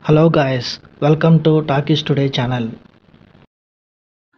Hello guys, welcome to Talkies Today channel.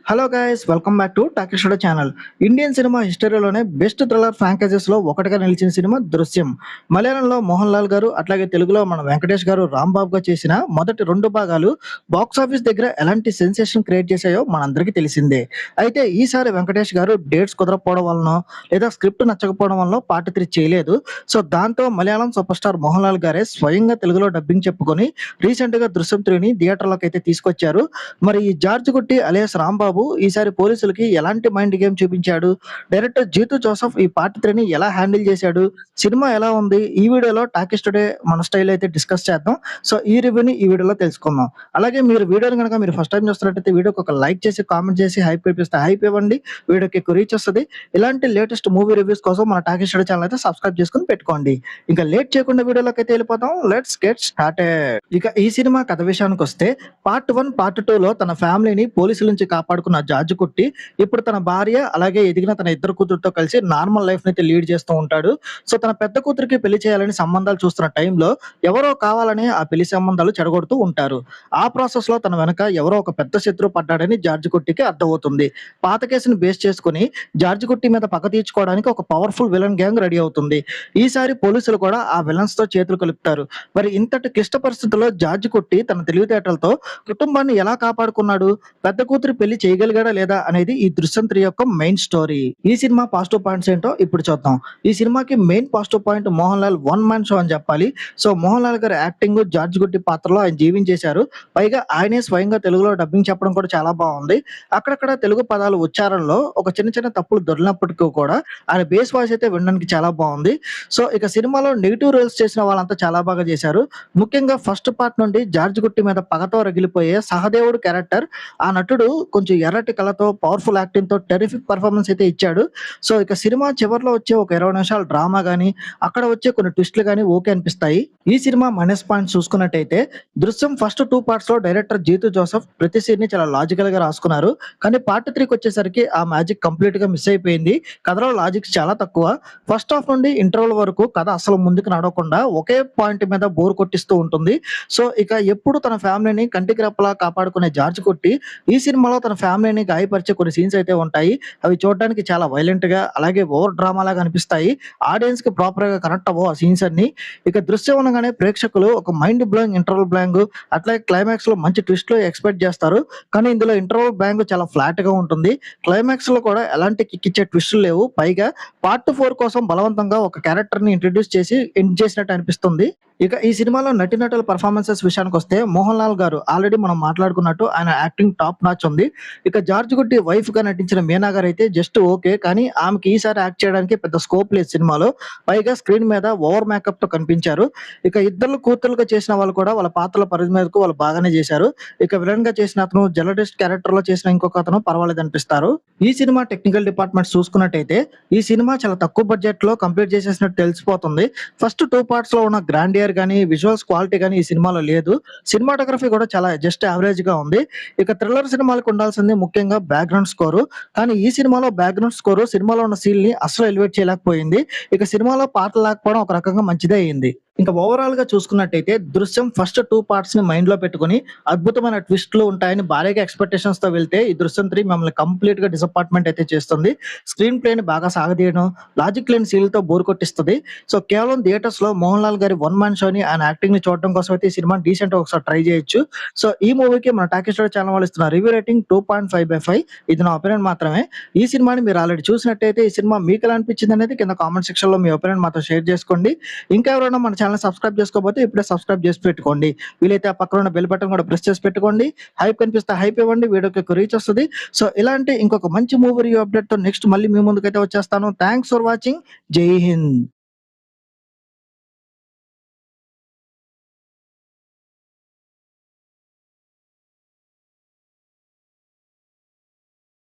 Hello guys welcome back to talkie studio channel. Indian cinema హిస్టరీలోనే best thriller franchises లో ఒకటిగా నిలిచిన cinema దృశ్యం. మలయాళంలో మోహన్ లాల్ గారు, అట్లాగే తెలుగులో మన వెంకటేష్ గారు రాంబాబు గా చేసిన మొదటి 2 భాగాలు బాక్స్ ఆఫీస్ దగ్గర ఎలాంటి సెన్సేషన్ క్రియేట్ చేశాయో మనందరికీ తెలిసిందే. అయితే ఈసారి వెంకటేష్ గారు డేట్స్ కుదరకపోవడం వలన లేదా స్క్రిప్ట్ నచ్చకపోవడం వల్ల పార్ట్ 3 చేయలేదు. సో దాంతో మలయాళం సూపర్ స్టార్ మోహన్ లాల్ గారే స్వయంగా తెలుగులో డబ్బింగ్ చెప్పుకొని రీసెంట్ గా దృశ్యం 3ని థియేటర్లోకి అయితే తీసుకొచ్చారు. మరి ఈ జార్జ్ గుట్టి అలియాస్ రాంబాబు ఈసారి పోలీసులకి ఎలాంటి మైండ్ గేమ్ చూపించాడు, డైరెక్టర్ జీతు జోసెఫ్ ఈ పార్ట్ 3ని ఎలా హ్యాండిల్ చేశాడు, సినిమా ఎలా ఉంది, ఈ వీడియోలో టాకీస్ టుడే మన స్టైల్ అయితే డిస్కస్ చేద్దాం. సో ఈ రివ్యూని ఈ వీడియోలో తెలుసుకుందాం. అలాగే మీరు వీడియోని కనుక మీరు ఫస్ట్ టైం చూస్తున్నట్టయితే వీడియోకి ఒక లైక్ చేసి కామెంట్ చేసి హైప్ ఇప్పిస్తే హైప్ ఇవ్వండి, వీడియోకి ఎక్కువ రీచ్ వస్తుంది. ఇలాంటి లేటెస్ట్ మూవీ రివ్యూస్ కోసం మన టాకీస్ టుడే ఛానల్ అయితే సబ్స్క్రైబ్ చేసుకుని పెట్టుకోండి. ఇంకా లేట్ చేయకుండా వీడియోలోకి అయితే వెళ్ళిపోతాం. Let's get started. ఇక ఈ సినిమా కథ విషయానికి వస్తే పార్ట్ 1 పార్ట్ 2లో తన ఫ్యామిలీని పోలీసుల నుంచి కాపాడుకున్న జార్జ్ కుట్టి ఇప్పుడు తన భార్య అలాగే ఎదిగిన తన ఇద్దరు కూతురుతో కలిసి నార్మల్ లైఫ్ అయితే లీడ్ చేస్తూ ఉంటాడు. సో తన పెద్ద కూతురికి పెళ్లి చేయాలని సంబంధాలు చూస్తున్న టైంలో ఎవరో కావాలని ఆ పెళ్లి సంబంధాలు చెడగొడుతూ ఉంటారు. ఆ ప్రాసెస్ లో తన వెనక ఎవరో ఒక పెద్ద శత్రువు పడ్డాడని జార్జ్ కుట్టికి అర్థమవుతుంది. పాత కేసును బేస్ చేసుకుని జార్జ్ కుట్టి మీద పగ తీర్చుకోవడానికి ఒక పవర్ఫుల్ విలన్ గ్యాంగ్ రెడీ అవుతుంది. ఈసారి పోలీసులు కూడా ఆ విలన్స్ తో చేతులు కలుపుతారు. మరి ఇంతటి క్లిష్ట పరిస్థితుల్లో జార్జ్ కుట్టి తన తెలివితేటలతో కుటుంబాన్ని ఎలా కాపాడుకున్నాడు, పెద్ద కూతురు పెళ్లి చేయగలిగాడా లేదా అనేది ఈ దృశ్యం 3 యొక్క మెయిన్ స్టోరీ. ఈ సినిమా పాజిటివ్ పాయింట్స్ ఏంటో ఇప్పుడు చూద్దాం. ఈ సినిమాకి main positive point Mohan Lal one man show అని చెప్పాలి. సో మోహన్ లాల్ గారి యాక్టింగ్, జార్జ్ గుట్టి పాత్రలో ఆయన జీవించేశారు. పైగా ఆయనే స్వయంగా తెలుగులో డబ్బింగ్ చెప్పడం కూడా చాలా బాగుంది. అక్కడక్కడ తెలుగు పదాలు ఉచ్చారణలో ఒక చిన్న చిన్న తప్పులు దొరికినప్పటికీ కూడా ఆయన బేస్ వాయిస్ అయితే వినడానికి చాలా బాగుంది. సో ఇక సినిమాలో నెగిటివ్ రోల్స్ చేసిన వాళ్ళంతా చాలా బాగా చేశారు. ముఖ్యంగా ఫస్ట్ పార్ట్ నుండి జార్జ్ గుట్టి మీద పగతో రగిలిపోయే సహదేవుడు క్యారెక్టర్, ఆ నటుడు కొంచెం ఎర్రటి కళతో పవర్ఫుల్ యాక్టింగ్ తో టెరిఫిక్ పర్ఫార్మెన్స్ అయితే ఇచ్చాడు. సో ఇక సినిమా చివరిలో వచ్చే ఒక 20 నిమిషాల డ్రామా గానీ, అక్కడ వచ్చే కొన్ని ట్విస్టులు గానీ ఓకే అనిపిస్తాయి. ఈ సినిమా మైనస్ పాయింట్స్ చూసుకున్నట్టయితే దృశ్యం ఫస్ట్ 2 పార్ట్స్ లో డైరెక్టర్ జీతు జోసెఫ్ ప్రతి సీన్ ని చాలా లాజికల్ గా రాసుకున్నారు. కానీ పార్ట్ 3కి వచ్చేసరికి ఆ మ్యాజిక్ కంప్లీట్ గా మిస్ అయిపోయింది. కథలో లాజిక్స్ చాలా తక్కువ. ఫస్ట్ హాఫ్ నుండి ఇంటర్వల్ వరకు కథ అసలు ముందుకు నడవకుండా ఒకే పాయింట్ మీద బోర్ కొట్టిస్తూ ఉంటుంది. సో ఇక ఎప్పుడు తన ఫ్యామిలీని కంటికి రెప్పలా కాపాడుకునే జార్జ్ కుట్టి ఈ సినిమాలో తన ఫ్యామిలీని గాయపరిచే కొన్ని సీన్స్ అయితే ఉంటాయి. అవి చూడడానికి చాలా వైలెంట్ గా అలాగే ఓవర్ డ్రామా లాగా అనిపిస్తాయి. ఆడియన్స్ కి ప్రాపర్ గా కనెక్ట్ అవ్వవు ఆ సీన్స్ అన్ని. ఇక దృశ్యం అనగానే ప్రేక్షకులు ఒక మైండ్ బ్లోయింగ్ ఇంటర్వల్ బ్లాంక్, అట్లాగే క్లైమాక్స్ లో మంచి ట్విస్ట్ లో ఎక్స్పెక్ట్ చేస్తారు. కానీ ఇందులో ఇంటర్వల్ బ్లాంక్ చాలా ఫ్లాట్ గా ఉంటుంది. క్లైమాక్స్ లో కూడా ఎలాంటి కిక్ ఇచ్చే ట్విస్టులు లేవు. పైగా పార్ట్ 4 కోసం బలవంతంగా ఒక క్యారెక్టర్ ని ఇంట్రడ్యూస్ చేసి ఎండ్ చేసినట్టు అనిపిస్తుంది. ఇక ఈ సినిమాలో నటీనటుల పర్ఫార్మెన్సెస్ విషయానికి వస్తే మోహన్ లాల్ గారు ఆల్రెడీ మనం మాట్లాడుకున్నట్టు ఆయన యాక్టింగ్ టాప్ నాచ్ ఉంది. ఇక జార్జ్ గుట్టి వైఫ్ గా నటించిన మీనా గారు అయితే జస్ట్ ఓకే, కానీ ఆమెకి ఈసారి యాక్ట్ చేయడానికి పెద్ద స్కోప్ లేదు సినిమాలో. పైగా స్క్రీన్ మీద ఓవర్ మేకప్ తో కనిపించారు. ఇక ఇద్దరు కూతురుగా చేసిన వాళ్ళు కూడా వాళ్ళ పాత్రల పరిధి మేరకు వాళ్ళు బాగానే చేశారు. ఇక విలన్ గా చేసిన అతను, జర్నలిస్ట్ క్యారెక్టర్ లో చేసిన ఇంకొక అతను పర్వాలేదు అనిపిస్తారు. ఈ సినిమా టెక్నికల్ డిపార్ట్మెంట్ చూసుకున్నట్టయితే ఈ సినిమా చాలా తక్కువ బడ్జెట్ లో కంప్లీట్ చేసేసినట్టు తెలిసిపోతుంది. ఫస్ట్ 2 పార్ట్స్ లో ఉన్న గ్రాండియర్ గానీ, విజువల్స్ క్వాలిటీ గానీ ఈ సినిమాలో లేదు. సినిమాటోగ్రఫీ కూడా చాలా జస్ట్ యావరేజ్ గా ఉంది. ఇక థ్రిల్లర్ సినిమాలకు ఉండాల్సింది ముఖ్యంగా బ్యాక్గ్రౌండ్ స్కోరు. కానీ ఈ సినిమాలో బ్యాక్గ్రౌండ్ స్కోరు సినిమాలో ఉన్న సీన్ ని అస్సలు ఎలివేట్ చేయలేకపోయింది. ఇక సినిమాలో పాటలు లేకపోవడం ఒక రకంగా మంచిదే అయింది. ఇంకా ఓవరాల్ గా చూసుకున్నట్టయితే దృశ్యం ఫస్ట్ 2 పార్ట్స్ ని మైండ్ లో పెట్టుకుని అద్భుతమైన ట్విస్ట్లు ఉంటాయని భారీగా ఎక్స్పెక్టేషన్స్ తో వెళ్తే ఈ దృశ్యం 3 మిమ్మల్ని కంప్లీట్ గా డిసప్పాయింట్మెంట్ అయితే చేస్తుంది. స్క్రీన్ ప్లే ని బాగా సాగదీయడం, లాజిక్ లేని సీల్ తో బోర్ కొట్టిస్తుంది. సో కేవలం థియేటర్స్ లో మోహన్ లాల్ గారి వన్ మ్యాన్ షోని ఆయన యాక్టింగ్ ని చూడడం కోసం అయితే ఈ సినిమా డీసెంట్ ఒకసారి ట్రై చేయొచ్చు. సో ఈ మూవీకి మన టాకీ స్టూడియో ఛానల్ వాళ్ళు ఇస్తున్న రివ్యూ రేటింగ్ 2.5/5. ఇది నా ఒపీనియన్ మాత్రమే. ఈ సినిమాని మీరు ఆల్రెడీ చూసినట్టయితే ఈ సినిమా మీకు ఎలా అనిపించింది అనేది కింద కామెంట్ సెక్షన్ లో మీ ఒపీనియన్ మాతో షేర్ చేసుకోండి. ఇంకా ఎవరైనా మన ఛానల్ సబ్స్క్రైబ్ చేసుకోకపోతే ఇప్పుడే సబ్స్క్రైబ్ చేసి పెట్టుకోండి. వీలైతే ఆ పక్కన ఉన్న బెల్ బటన్ కూడా ప్రెస్ చేసి పెట్టుకోండి. హైప్ కనిపిస్తే హైప్ ఇవ్వండి, వీడియోకి ఎక్కువ రీచ్ వస్తుంది. సో ఇలాంటి ఇంకొక మంచి మూవీ రివ్యూ అప్డేట్ తో నెక్స్ట్ మళ్ళీ మీ ముందుకైతే వచ్చేస్తాను. Thanks for watching. జై హింద్.